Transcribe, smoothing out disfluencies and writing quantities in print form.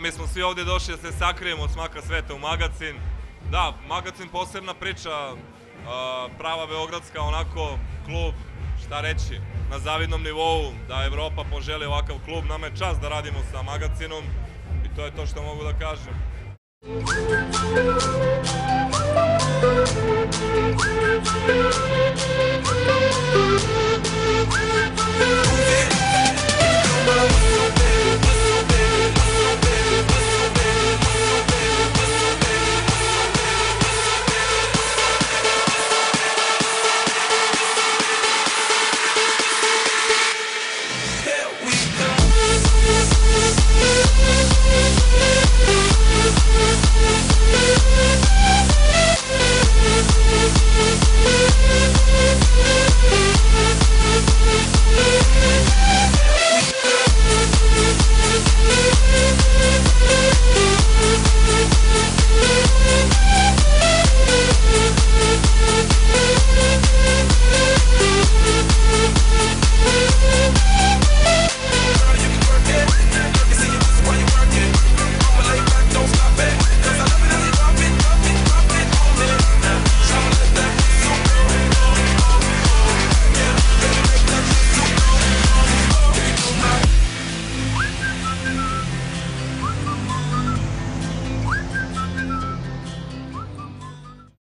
mi smo svi ovdje došli da se sakrijemo od smaka sveta u Magacin. Da, Magacin posebna priča, prava beogradska, onako, klub, šta reći, na zavidnom nivou, da Evropa poželi ovakav klub. Nama je čast da radimo sa Magacinom i to je to što mogu da kažem.